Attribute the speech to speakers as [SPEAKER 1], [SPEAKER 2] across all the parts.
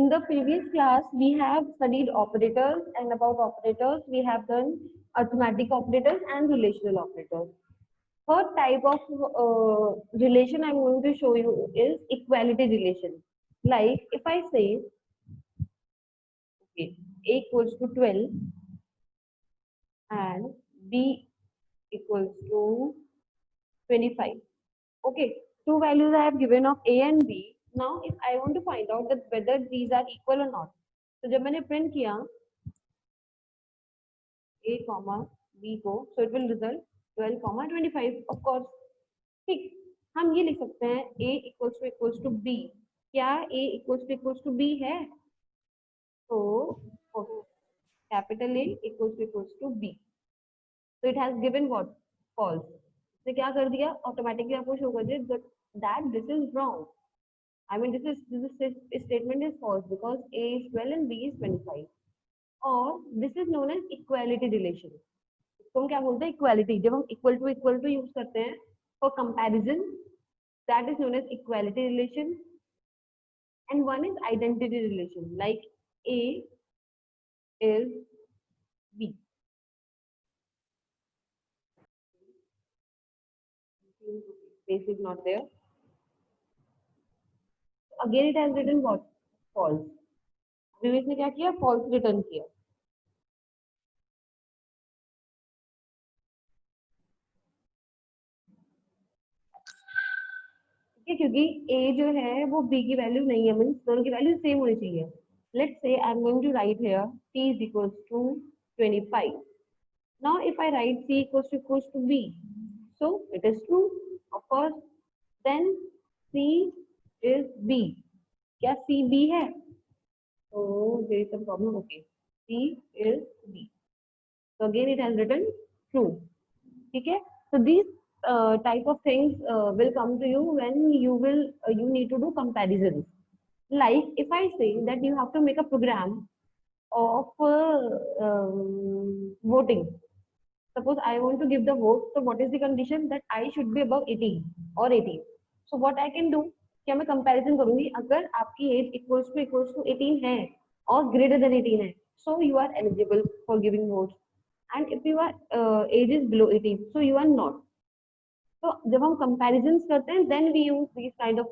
[SPEAKER 1] In the previous class, we have studied operators, and about operators, we have done arithmetic operators and relational operators. Third type of relation I'm going to show you is equality relation. Like if I say, okay, A equals to 12 and B equals to 25. Okay, two values I have given of A and B. Now, if I want to find out that whether these are equal or not, तो जब मैंने print किया A, B को, so it will result 12, 25 of course. ठीक, हम ये लिख सकते हैं A equals to B. क्या A equals to B है? तो capital A equals to B. So it has given what? False. तो क्या कर दिया? Automatically आपको show कर दिया that this is wrong. I mean, this statement is false because A is 12 and B is 25. Or this is known as equality relation. तो हम क्या बोलते हैं? Equality. जब हम equal to use करते हैं for comparison, that is known as equality relation. And one is identity relation. Like A is B. Space is not there. Again, it has written what? False. विवेक ने क्या किया? False return किया. क्योंकि A जो है वो B की value नहीं है, मीन्स दोनों की वैल्यू सेम होनी चाहिए. Let's say I'm going to write here T is equals to 25. Now if I write C equals to B, so it is true, of course. Then C is B. क्या C B है? Oh, there is some problem. Okay, C is B. So again it has written true. ठीक है? So these type of things will come to you when you need to do comparisons. Like if I say that you have to make a program of voting. Suppose I want to give the vote, so what is the condition? That I should be above 18 or 18. So what I can do, क्या मैं comparison करूंगी? अगर आपकी age equals to 18 है और greater than 18 है, so you are eligible for giving votes. And if your age is below 18, so you are not. So जब हम comparisons करते हैं, then we use these kind of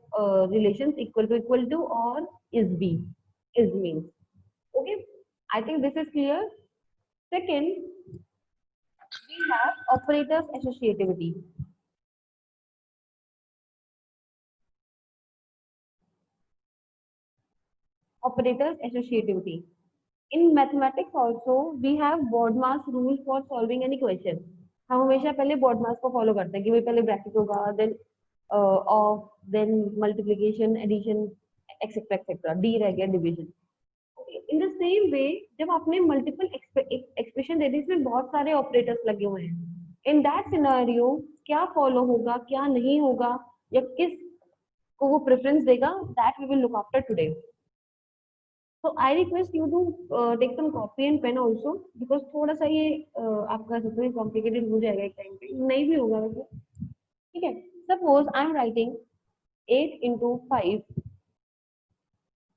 [SPEAKER 1] relations equal to or is means. Okay, I think this is clear. Second, we have operators associativity. Operators associativity. In mathematics also, we have BODMAS rule for solving any question. हम हमेशा पहले BODMAS को follow करते हैं कि भाई पहले bracket होगा, then of, then multiplication, addition, etc. D रह गया division. In the same way, जब आपने multiple expression दे दी, इसमें बहुत सारे operators लगे हुए हैं. In that scenario, क्या follow होगा, क्या नहीं होगा, या किस को वो preference देगा, that we will look after today. So I request you to take some copy and pen also, because थोड़ा सा ये आपका सबसे complicated हो जाएगा एक टाइम पे, नहीं भी होगा वैसे. ठीक है? Suppose I am writing 8 into 5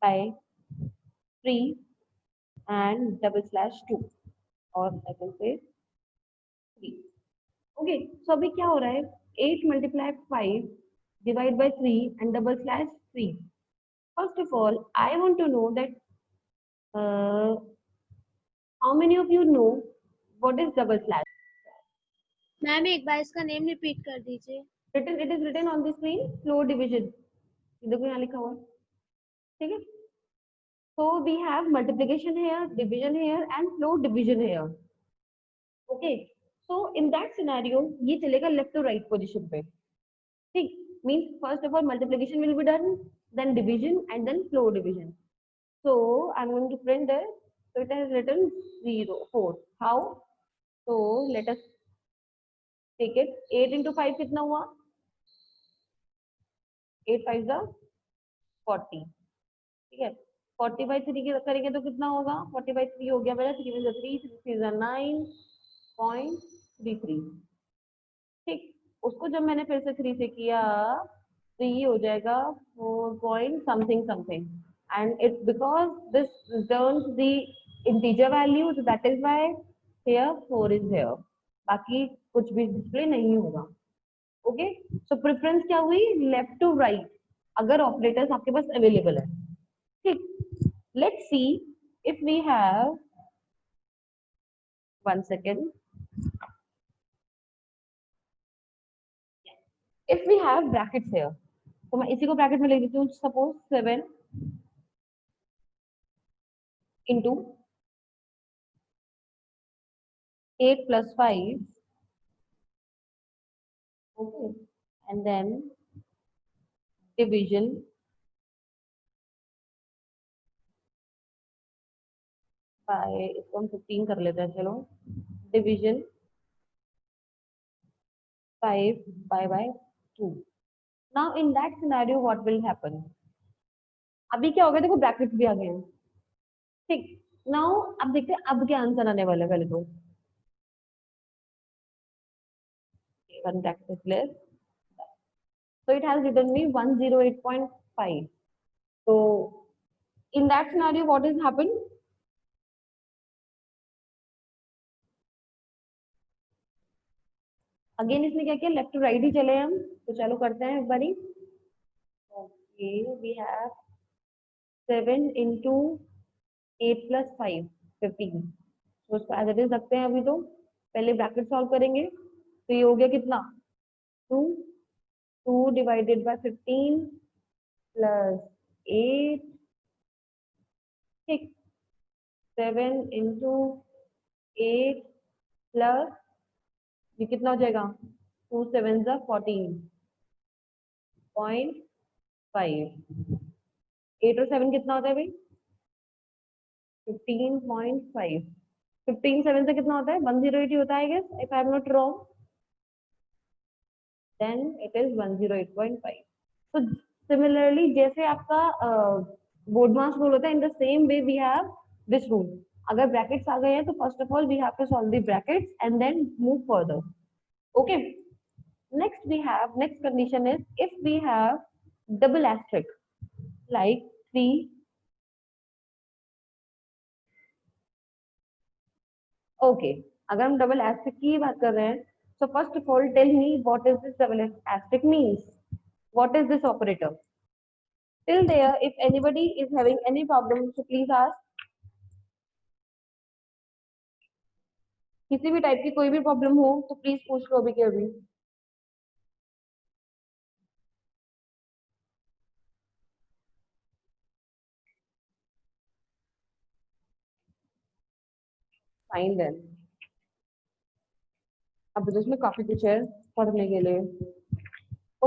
[SPEAKER 1] by 3 and /2, or I can say 3. Okay, so अभी क्या हो रहा है? 8 multiply 5 divide by 3 and /3. First of all, I want to know that how many of you know what is /?
[SPEAKER 2] Ma'am एक बार इसका name repeat कर दीजिए.
[SPEAKER 1] It is written on the screen, floor division. देखो यहाँ लिखा हुआ. ठीक है? So we have multiplication here, division here, and floor division here. Okay. So in that scenario, ये चलेगा left to right position पे. ठीक? Means first of all multiplication will be done, then division, and then floor division. So I'm going to print there. So it has written 4. How? So let us take it. 8 into 5 कितना हुआ? 8 5 the 40. ठीक है? 40 by 3 के करेंगे तो कितना होगा? 40 by 3 हो गया मेरा. 3 में 3, 3 is 9.33. ठीक, उसको जब मैंने फिर से 3 से किया तो ये हो जाएगा 4 point something. and it because this returns the integer value, so that is why here 4 is here. बाकी कुछ भी डिस्प्ले नहीं होगा. ओके, सो प्रेफरेंस क्या हुई, लेफ्ट टू राइट, अगर ऑपरेटर्स आपके पास अवेलेबल है. ठीक, let's see if we have, one second, if we have brackets here, तो मैं इसी को ब्रैकेट में ले देती हूँ. Suppose 7 into 8 plus 5, okay, and then division by, इसको हम 15 कर लेते हैं, चलो, division 5 by 2. Now in that scenario what will happen? अभी क्या होगा, देखो ब्रैकेट्स भी आ गए हैं. ठीक, नाउ अब देखते हैं अब क्या आंसर आने वाला है. पहले तो one bracket is less, so it has written me 108.5. So in that scenario what has happened? Again इसने क्या किया, लेफ्ट टू राइट ही चले हम, तो चलो करते हैं एक बारी. Okay, we have 7 into 8 plus 5, 15. तो उसको एज इट इज रखते हैं अभी. तो पहले ब्रैकेट सॉल्व करेंगे, तो ये हो गया कितना, 2, 2 divided by 15 plus 8, ठीक, 7 into 8 plus, ये कितना हो जाएगा, 2 7 जा 14.5. 8 और 7 कितना होता है भाई, 15.5. 15 7 से कितना होता है, 108 ही होता है, guess if I am not wrong, then it is 108.5. तो सिमिलरली जैसे आपका बोर्ड मास रूल होता है, in the same way we have this rule. अगर ब्रैकेट्स आ गए हैं तो first of all we have to solve the brackets and then move further. Okay, next condition is if we have double asterisk like 3. Okay, अगर हम double asterisk की बात कर रहे हैं, so first of all tell me what is this double asterisk means, what is this operator. Till there if anybody is having any problem so please ask. किसी भी type की कोई भी प्रॉब्लम हो तो प्लीज पूछ लो अभी के अभी. फाइन देन, अब तो इसमें काफी कुछ है पढ़ने के लिए.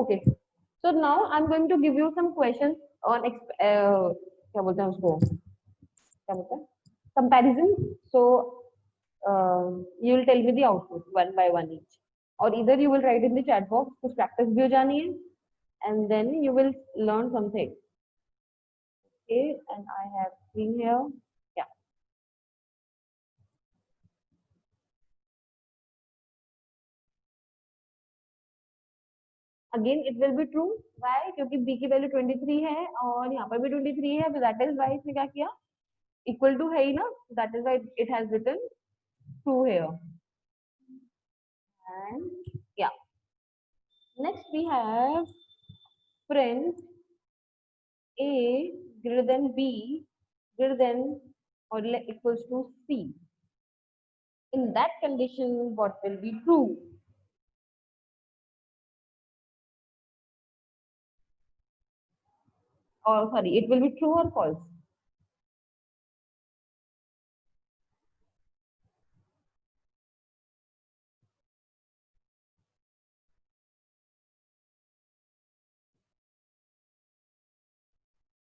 [SPEAKER 1] Okay, so now I am going to give you some questions on क्या बोलते हैं उसको, क्या बोलते हैं, comparison. So you will tell me the output one by one each, or either you will write in the chat box, कुछ practice भी हो जानी है, and then you will learn something. Okay, and I have seen here, yeah. Again it will be true. Why? क्योंकि b की value 23 है और यहाँ पर भी 23 है, that is why इसने क्या किया, equal to है ही ना, that is why it has written true here. And yeah, next we have print a greater than b greater than or equals to c. In that condition what will be true? Or sorry, it will be true or false?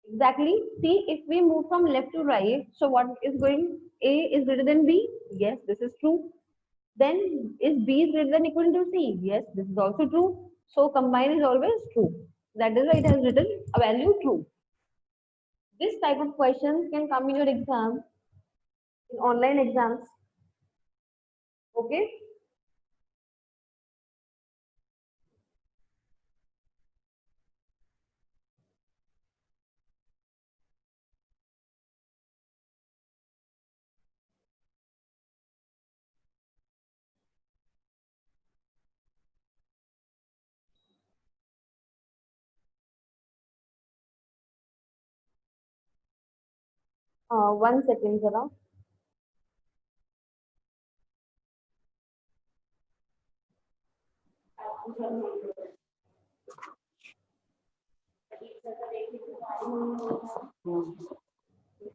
[SPEAKER 1] Exactly. See, if we move from left to right, so what is going, a is greater than b? Yes, this is true. Then is b is greater than equal to c? Yes, this is also true. So combine is always true. That is why it has written a value true. This type of questions can come in your exam, in online exams. Okay. 1 second जरा.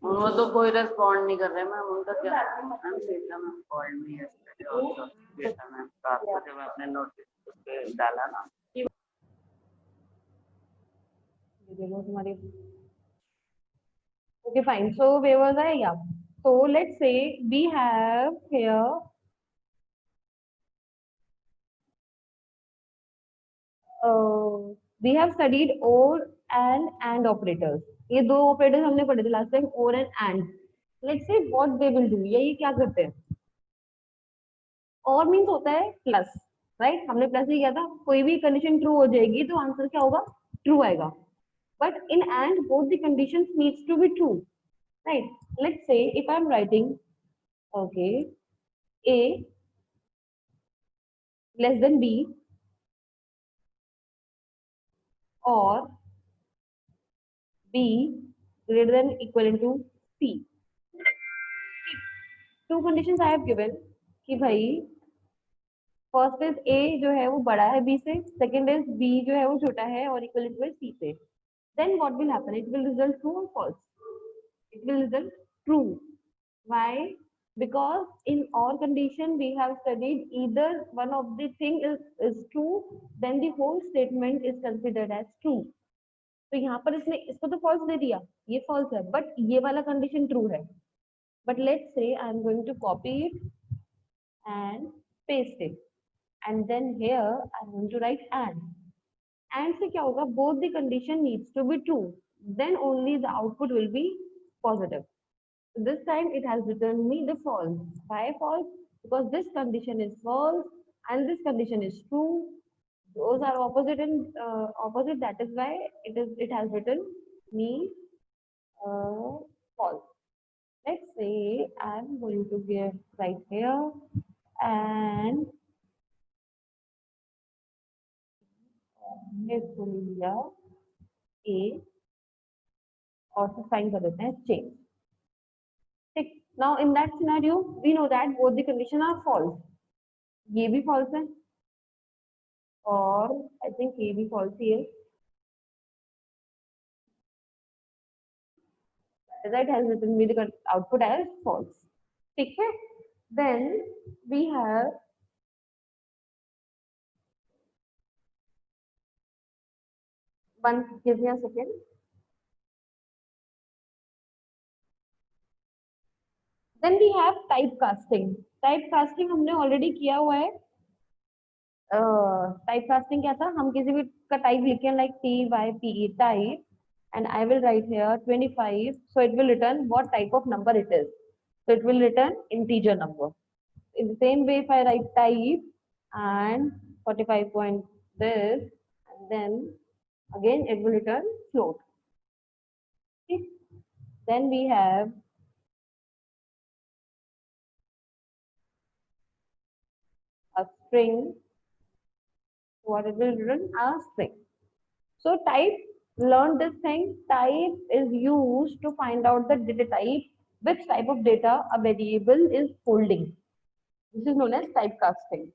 [SPEAKER 3] वो तो कोई respond नहीं कर रहे ma'am. उनका क्या ma'am? Sita ma'am call me yesterday also. Sita ma'am रात को जब आपने नोटिस पे डाला ना.
[SPEAKER 1] तुम्हारी. Okay, fine. So where was I? Yeah. So let's say we have here we have studied or and operators. ये दो operators हमने पढ़े थे last time, or and. Let's say what they will do. ये क्या करते हैं? और मीन्स होता है प्लस, राइट? हमने प्लस ही किया था. कोई भी कंडीशन ट्रू हो जाएगी तो आंसर क्या होगा? ट्रू आएगा. But in and both the conditions needs to be true, right? Let's say if I am writing okay a less than b or b greater than equivalent to c. To conditions I have given कि भाई first is a जो है वो बड़ा है b से, second is b जो है वो छोटा है और इक्वल टू c से. Then what will happen? It will result true or false? It will result true. Why? Because in our condition we have studied either one of the thing is true, then the whole statement is considered as true. तो यहाँ पर इसने इसको तो false दे दिया, ये false है, but ये वाला condition true है. But let's say I am going to copy it and paste it, and then here I am going to write and से क्या होगा? Both the condition needs to be true, then only the output will be positive. So this time it has returned me the false. Why false? Because this condition is false and this condition is true. Those are opposite and opposite. That is why it has written me false. Let's say I'm going to give right here and let's go here a और sign कर देते हैं change. ठीक. Now in that scenario we know that both the condition are false. ये भी false है और I think ये भी फॉल्स ही है. That has written me the output as false. ठीक है. Then we have one. Give me a second. Then we have typecasting. Typecasting हमने ऑलरेडी किया हुआ है. Typecasting क्या था? हम किसी भी का टाइप लिखे like type type and I will write here 25. So it will return what type of number it is. So it will return integer number. In the same way, if I write type and 45 point this, and then again it will return float. Okay. Then we have a string. What it will return? A string. So type, learn this thing. Type is used to find out the data type, which type of data a variable is holding. This is known as typecasting.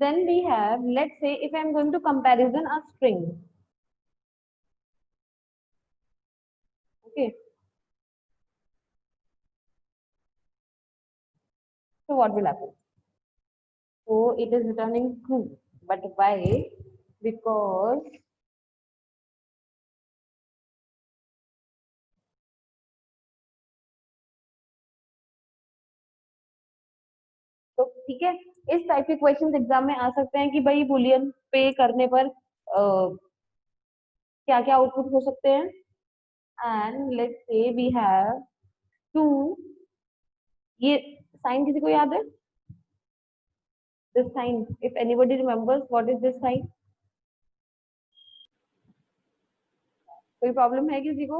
[SPEAKER 1] Then we have, let's say if I'm going to comparison a string. Okay. So what will happen? So it is returning true. But why? Because तो ठीक है, इस type के questions exam में आ सकते हैं कि भाई बुलियन पे करने पर क्या क्या आउटपुट हो सकते हैं. And let's say we have two. ये साइन किसी को याद है? this sign. If anybody remembers, what is this sign? कोई प्रॉब्लम है किसी को?